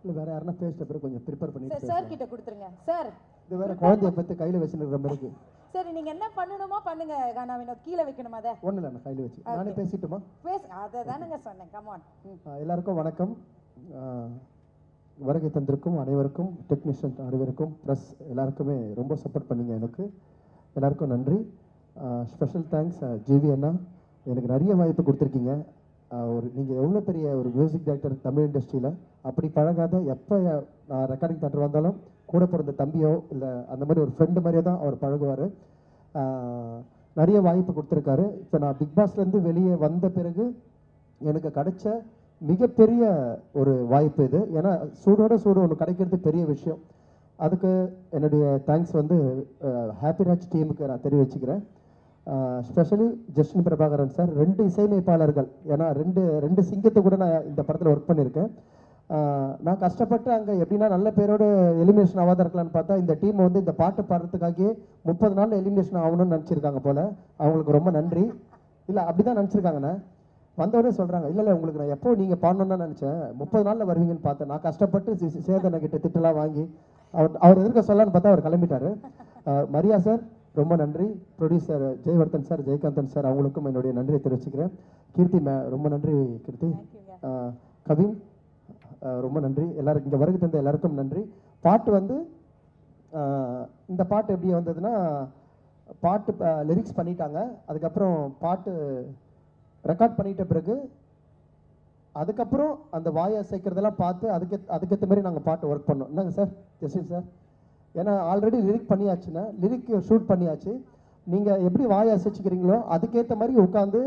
இல்லை வேற யாருன்னா பேசிட்ட பிறகு கொஞ்சம் ப்ரிப்பேர் பண்ணிட்டு சார் கிட்ட கொடுத்துருங்க சார். இது வேற குழந்தைய பற்றி கையில் வச்சுருக்கிற மாதிரி இருக்கு. சரி நீங்க என்ன பண்ணணுமோ பண்ணுங்க. கானா வினோத் கீழே வைக்கணுமா? அதை ஒன்றும் இல்லை, நான் கையில் வச்சு நானே பேசிட்டுமா? அதை தானுங்க சொன்னேன். கமான். எல்லாருக்கும் வணக்கம். வருகை தந்திருக்கும் அனைவருக்கும், டெக்னீஷியன் அனைவருக்கும், ப்ளஸ் எல்லாருக்குமே ரொம்ப சப்போர்ட் பண்ணீங்க. எனக்கு எல்லாருக்கும் நன்றி. ஸ்பெஷல் தேங்க்ஸ் ஜிவி அண்ணா, எனக்கு நிறைய வாய்ப்பு கொடுத்துருக்கீங்க. நீங்கள் எவ்வளோ பெரிய ஒரு மியூசிக் டைரக்டர் தமிழ் இண்டஸ்ட்ரியில், அப்படி பழகாத எப்போ நான் ரெக்கார்டிங் தேட்டர் வந்தாலும் கூட பிறந்த தம்பியோ இல்லை அந்த மாதிரி ஒரு ஃப்ரெண்டு மாதிரியே தான் அவர் பழகுவார். நிறைய வாய்ப்பு கொடுத்துருக்காரு. இப்போ நான் பிக் பாஸ்லேருந்து வெளியே வந்த பிறகு எனக்கு கிடைச்ச மிகப்பெரிய ஒரு வாய்ப்பு இது. ஏன்னா சூடோட சூடு ஒன்று கிடைக்கிறது பெரிய விஷயம். அதுக்கு என்னுடைய தேங்க்ஸ் வந்து ஹாப்பிராஜ் டீமுக்கு நான் தெரிவிச்சுக்கிறேன். ஸ்பெஷலி ஜஸ்டின் பிரபாகரன் சார், 2 இசையமைப்பாளர்கள். ஏன்னா ரெண்டு சிங்கத்தை கூட நான் இந்த படத்தில் ஒர்க் பண்ணியிருக்கேன். நான் கஷ்டப்பட்டு அங்கே எப்படின்னா நல்ல பேரோடு எலிமினேஷன் ஆகாத இருக்கலான்னு பார்த்தா இந்த டீம் வந்து இந்த பாட்டு பாடுறதுக்காகவே 30 நாள் எலிமினேஷன் ஆகணும்னு நினச்சிருக்காங்க போல். அவங்களுக்கு ரொம்ப நன்றி. இல்லை அப்படி தான் நினச்சிருக்காங்கண்ணே. வந்தவொடனே சொல்கிறாங்க, இல்லை உங்களுக்கு நான் எப்போ நீங்கள் பாடணுன்னு நினச்சேன், 30 நாளில் வருவீங்கன்னு பார்த்தேன். நான் கஷ்டப்பட்டு சேதனை கிட்ட திட்டலாம் வாங்கி அவர் எதிர்க்க சொல்லலான்னு பார்த்தா அவர் கிளம்பிட்டார். மரியா சார் ரொம்ப நன்றி. Producer Jayewardene sir, Jayakanthan sir, அவங்களுக்கும் என்னுடைய நன்றியை தெரிவிச்சுக்கிறேன். கீர்த்தி ரொம்ப நன்றி கீர்த்தி. கவின் ரொம்ப நன்றி. எல்லாருக்கும் இங்கே வருகை தந்த எல்லாருக்கும் நன்றி. பாட்டு வந்து இந்த பாட்டு எப்படி வந்ததுன்னா, பாட்டு லிரிக்ஸ் பண்ணிட்டாங்க. அதுக்கப்புறம் பாட்டு ரெக்கார்ட் பண்ணிட்ட பிறகு அதுக்கப்புறம் அந்த வாயை சேர்க்கறதெல்லாம் பார்த்து அதுக்கேற்ற மாதிரி நாங்கள் பாட்டு ஒர்க் பண்ணோம். என்னங்க சார் ஜஸ்டின் சார்? ஏன்னா ஆல்ரெடி லிரிக் பண்ணியாச்சுன்னா, லிரிக் ஷூட் பண்ணியாச்சு. நீங்கள் எப்படி வாயை அசைச்சிக்கிறீங்களோ அதுக்கேற்ற மாதிரி உட்காந்து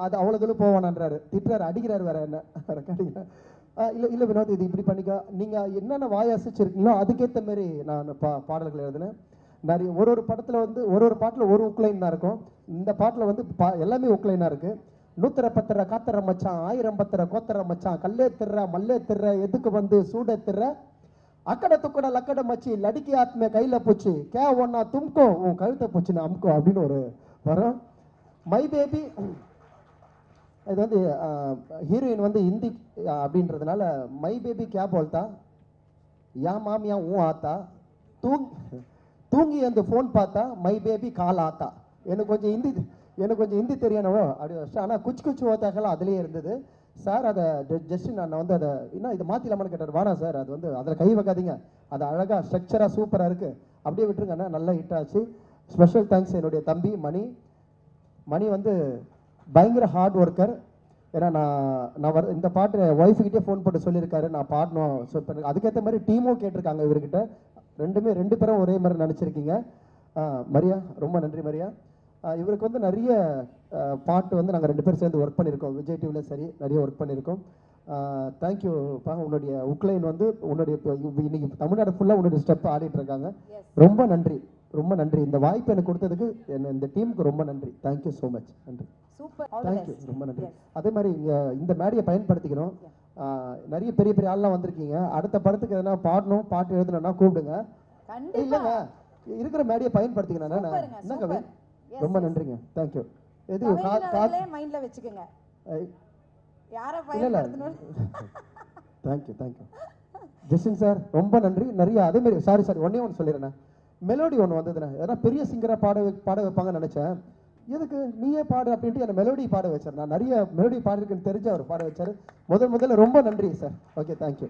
அது அவ்வளோ தூரம் போவானான்றாரு, திட்டுறாரு, அடிக்கிறாரு வேற என்ன ரெக்கார்டிங்க. இல்லை வினோத் இது இப்படி பண்ணிக்க, நீங்கள் என்னென்ன வாயை அசைச்சிருக்கீங்களோ அதுக்கேற்ற மாதிரி நான் பாடல்கள் எழுதினேன். நிறைய ஒரு படத்தில் வந்து ஒரு பாட்டில் ஒரு உக்லைன் தான் இருக்கும். இந்த பாட்டில் வந்து எல்லாமே உக்லைனாக இருக்குது. 100 பத்திர காத்தர மச்சான், 1000 பத்திர கோத்தர மச்சான், கல்லே திர்ற மல்லே திர்ற எதுக்கு வந்து சூட திர்ற, அக்கடை துக்கட லக்கடை மச்சி லடிக்கி ஆத்மே கையில் போச்சு, கே ஒன்னா தும்கோ உன் கழுத்தை போச்சுன்னு அமுக்கோ அப்படின்னு ஒரு வரும். மை பேபி இது வந்து ஹீரோயின் வந்து ஹிந்தி அப்படின்றதுனால மை பேபி கே போல்தா, யா மாமியா ஊ ஆத்தா, தூங்கி அந்த ஃபோன் பார்த்தா மை பேபி கால் ஆத்தா. எனக்கு கொஞ்சம் ஹிந்தி தெரியணவோ அப்படி வச்சு. ஆனால் குச்சி ஓத்தாக்கெல்லாம் அதுலேயே இருந்தது சார். அதை ஜஸ்டின் நான் வந்து அதை இன்னும் இதை மாற்றிலாமான்னு கேட்டார். வாடா சார், அது வந்து அதில் கை வைக்காதீங்க, அது அழகாக ஸ்ட்ரக்சராக சூப்பராக இருக்குது, அப்படியே விட்டுருங்கண்ணா. நல்லா ஹிட் ஆச்சு. ஸ்பெஷல் தேங்க்ஸ் என்னுடைய தம்பி மணி வந்து பயங்கர ஹார்ட் ஒர்க்கர். ஏன்னா நான் இந்த பாட்டு ஒய்ஃபுக்கிட்டே ஃபோன் போட்டு சொல்லியிருக்காரு நான் பாடணும். ஸோ இப்போ அதுக்கேற்ற மாதிரி டீமும் கேட்டிருக்காங்க இவர்கிட்ட. ரெண்டு பேரும் ஒரே மாதிரி நினச்சிருக்கீங்க. மரியா ரொம்ப நன்றி மரியா. இவருக்கு வந்து நிறைய பாட்டு வந்து நாங்கள் 2 பேரும் சேர்ந்து ஒர்க் பண்ணியிருக்கோம். விஜய் டிவியில் சரி நிறைய ஒர்க் பண்ணியிருக்கோம். தேங்க்யூப்பா. உன்னுடைய உக்லைன் வந்து உன்னுடைய இன்னைக்கு தமிழ்நாடு ஃபுல்லாக உன்னுடைய ஸ்டெப் ஆடிட்டு இருக்காங்க. ரொம்ப நன்றி ரொம்ப நன்றி. இந்த வாய்ப்பு எனக்கு கொடுத்ததுக்கு இந்த டீமுக்கு ரொம்ப நன்றி. Thank you so much. நன்றி. தேங்க்யூ ரொம்ப நன்றி. அதே மாதிரி இந்த மேடையை பயன்படுத்திக்கணும். நிறைய பெரிய ஆள்லாம் வந்திருக்கீங்க. அடுத்த படத்துக்கு எதனா பாடணும், பாட்டு எழுதணும்னா கூப்பிடுங்க. இல்லைங்க இருக்கிற மேடையை பயன்படுத்திக்கணும். என்ன கவி ரொம்ப நன்றிங்க. தேங்க்யூ. எது மைண்ட்ல வெச்சுக்கங்க. தேங்க்யூ ஜஸ்டின் சார் ரொம்ப நன்றி. நிறைய அதே மாதிரி சாரி ஒன்னே ஒன்று சொல்லிடுறேன். மெலோடி ஒன்று வந்ததுண்ணே, ஏன்னா பெரிய சிங்கராக பாட வைப்பாங்கன்னு நினச்சேன். எதுக்கு நீயே பாடு அப்படின்ட்டு என்னை மெலோடி பாட வச்சார். நான் நிறைய மெலோடி பாடிருக்குன்னு தெரிஞ்சு அவர் பாட வச்சார். முதல்ல ரொம்ப நன்றி சார். Okay thank you.